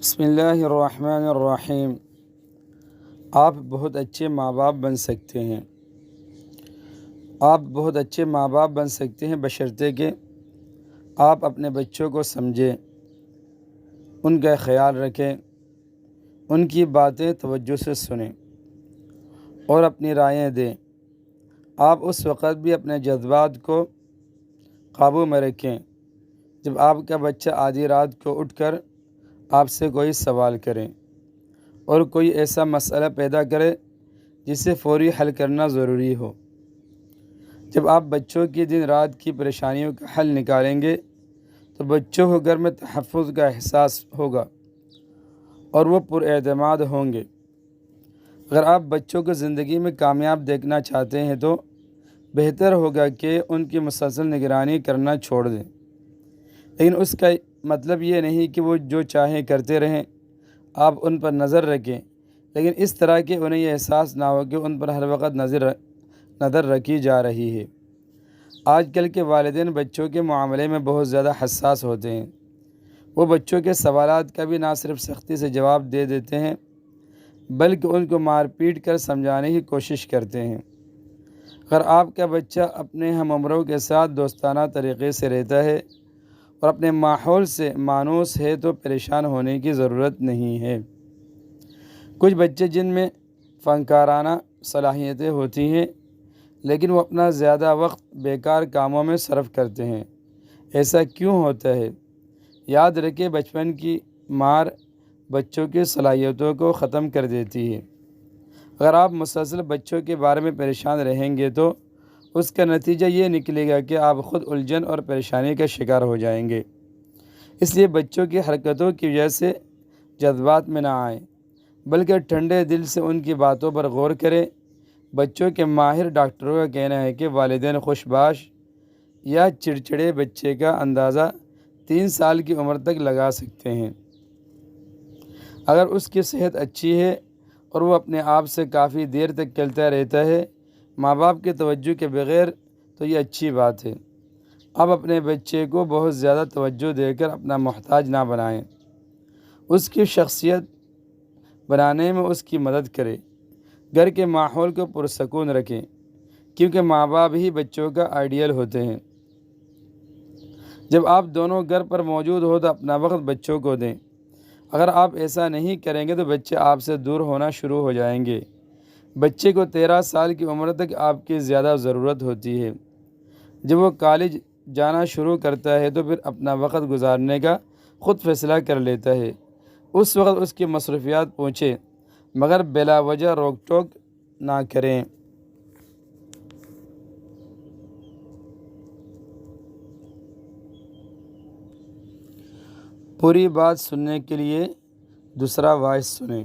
بسم اللہ الرحمن الرحیم۔ آپ بہت اچھے ماں باپ بن سکتے ہیں۔ آپ بہت اچھے ماں باپ بن سکتے ہیں بشرطے کہ آپ اپنے بچوں کو سمجھیں، ان کا خیال رکھیں، ان کی باتیں توجہ سے سنیں اور اپنی رائیں دیں۔ آپ اس وقت بھی اپنے جذبات کو قابو میں رکھیں جب آپ کا بچہ آدھی رات کو اٹھ کر آپ سے کوئی سوال کریں اور کوئی ایسا مسئلہ پیدا کرے جسے فوری حل کرنا ضروری ہو۔ جب آپ بچوں کی دن رات کی پریشانیوں کا حل نکالیں گے تو بچوں کو گھر میں تحفظ کا احساس ہوگا اور وہ پراعتماد ہوں گے۔ اگر آپ بچوں کو زندگی میں کامیاب دیکھنا چاہتے ہیں تو بہتر ہوگا کہ ان کی مسلسل نگرانی کرنا چھوڑ دیں، لیکن اس کا مطلب یہ نہیں کہ وہ جو چاہیں کرتے رہیں۔ آپ ان پر نظر رکھیں، لیکن اس طرح کہ انہیں یہ احساس نہ ہو کہ ان پر ہر وقت نظر رکھی جا رہی ہے۔ آج کل کے والدین بچوں کے معاملے میں بہت زیادہ حساس ہوتے ہیں۔ وہ بچوں کے سوالات کا بھی نہ صرف سختی سے جواب دے دیتے ہیں بلکہ ان کو مار پیٹ کر سمجھانے کی کوشش کرتے ہیں۔ اگر آپ کا بچہ اپنے ہم عمروں کے ساتھ دوستانہ طریقے سے رہتا ہے اور اپنے ماحول سے مانوس ہے تو پریشان ہونے کی ضرورت نہیں ہے۔ کچھ بچے جن میں فنکارانہ صلاحیتیں ہوتی ہیں لیکن وہ اپنا زیادہ وقت بیکار کاموں میں صرف کرتے ہیں۔ ایسا کیوں ہوتا ہے؟ یاد رکھیں، بچپن کی مار بچوں کی صلاحیتوں کو ختم کر دیتی ہے۔ اگر آپ مسلسل بچوں کے بارے میں پریشان رہیں گے تو اس کا نتیجہ یہ نکلے گا کہ آپ خود الجھن اور پریشانی کا شکار ہو جائیں گے۔ اس لیے بچوں کی حرکتوں کی وجہ سے جذبات میں نہ آئیں بلکہ ٹھنڈے دل سے ان کی باتوں پر غور کریں۔ بچوں کے ماہر ڈاکٹروں کا کہنا ہے کہ والدین خوش باش یا چڑچڑے بچے کا اندازہ 3 سال کی عمر تک لگا سکتے ہیں۔ اگر اس کی صحت اچھی ہے اور وہ اپنے آپ سے کافی دیر تک چلتا رہتا ہے ماں باپ کی توجہ کے بغیر، تو یہ اچھی بات ہے۔ اب اپنے بچے کو بہت زیادہ توجہ دے کر اپنا محتاج نہ بنائیں، اس کی شخصیت بنانے میں اس کی مدد کریں۔ گھر کے ماحول کو پرسکون رکھیں کیونکہ ماں باپ ہی بچوں کا آئیڈیل ہوتے ہیں۔ جب آپ دونوں گھر پر موجود ہو تو اپنا وقت بچوں کو دیں۔ اگر آپ ایسا نہیں کریں گے تو بچے آپ سے دور ہونا شروع ہو جائیں گے۔ بچے کو 13 سال کی عمر تک آپ کی زیادہ ضرورت ہوتی ہے۔ جب وہ کالج جانا شروع کرتا ہے تو پھر اپنا وقت گزارنے کا خود فیصلہ کر لیتا ہے۔ اس وقت اس کی مصروفیات پوچھیں مگر بلا وجہ روک ٹوک نہ کریں۔ پوری بات سننے کے لیے دوسرا وائس سنیں۔